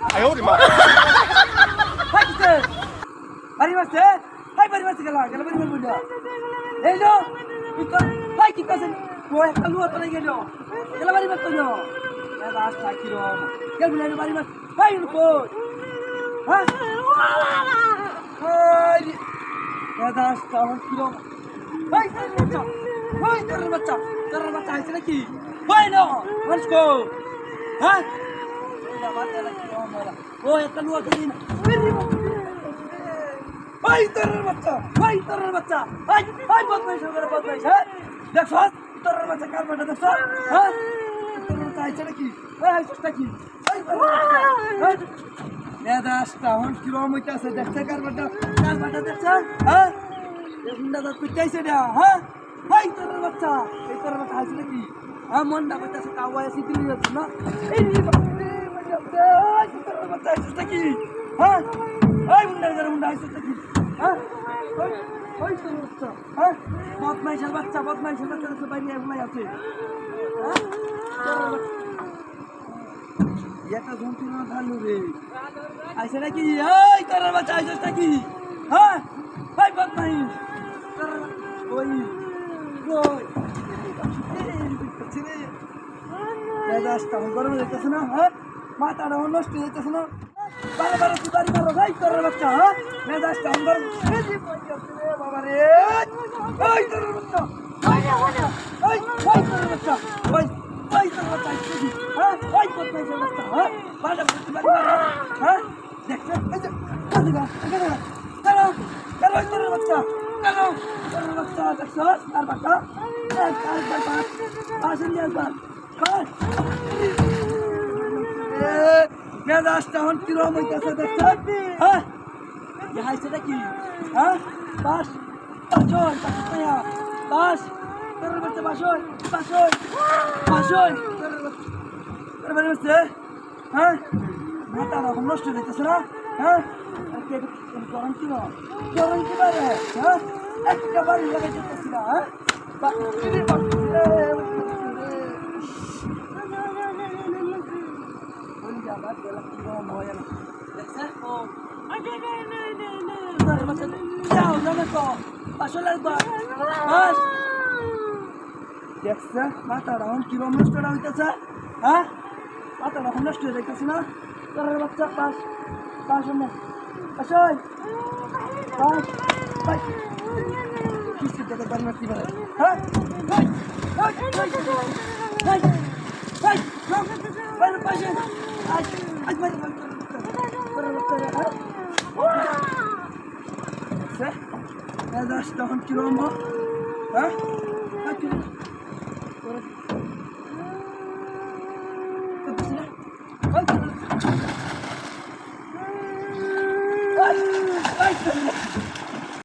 哎呦我的妈！ high কিসে বাড়ি মারছে হাই বাড়ি মারছে গেলা গেলা বাড়ি মারবো না এই লো হাই কি কাছে ও একটা লুয়া তো গেল গেলা বাড়ি মারতো না দাদা আসা কি রকম গেল বলে বাড়ি মার হাই কো হ্যাঁ হাই দাদা আসা কি রকম হাই তোর বাচ্চা আইছে নাকি হাই না মানুষ কো হ্যাঁ ও একটা লুয়া তো দিন ভাই তোর বাচ্চা ভাই বদমাইশ করে বদমাইশ হ্যাঁ দেখছ তোর বাচ্চা কার বাটা দেখছ হ্যাঁ তোর বাচ্চা আইছে নাকি আইছিস নাকি দাদা হন কি রকম হইতাছে দেখছে কার বাটা দেখছ হ্যাঁ এখন দাদা তুই চাইছে না হ্যাঁ ভাই তোর বাচ্চা আইছে নাকি হ্যাঁ মনটা কইতাছে কাওয়া এসে দিলি যাচ্ছে না এই তোর বাচ্চা আইছিস নাকি হ্যাঁ এই মুন্ডা আইছিস নাকি হ্যাঁ ওই তোর বাচ্চা হ্যাঁ বদমাইশের বাচ্চা তো বাইরে এগুলাই আছে হ্যাঁ এটা জন্তুর না ধালু রে আইছে নাকি এই তোর বাচ্চা আইছিস নাকি হ্যাঁ ভাই বদমাইশ ওই দাদা গরম যেতেছে না হ্যাঁ মাথাটা নষ্ট হয়ে যেতেছে না বারবার তুই বাড়ি মারো ভাই তোর বাচ্চা হ্যাঁ মেজাজটা অন্ধর বাবা রে ওই তোর বাচ্চা ওই তোর বাচ্চা ওই তোর বাচ্চা হ্যাঁ ওই তোর বাচ্চা হ্যাঁ বারবার তুই বাড়ি মারো হ্যাঁ দেখছ কেন তোর বাচ্চা দেখছ আর বাচ্চা আসেন একবার মেজাজটা হন কিরম হইতেছে দেখছ হ্যাঁ হাইছে নাকি হ্যাঁ বাস বাস তোর বাচ্চা বাসই তোর বাড়ি হচ্ছে হ্যাঁ মাথা রকম নষ্ট হয়ে যাইতেছে না হ্যাঁ গরম কি বারে হ্যাঁ একটা বাড়ি লাগাই যেতেছি না হ্যাঁ দেখছে মাথাটা এখন কিরম নষ্ট হইতেছে হ্যাঁ মাথাটা এখন নষ্ট হয়ে যাইতেছে না তোর বাচ্চা পাস কিস্তির টাকা বাড়ি মারতে পারে হ্যাঁ তখন কিরম হ্যাঁ Ay,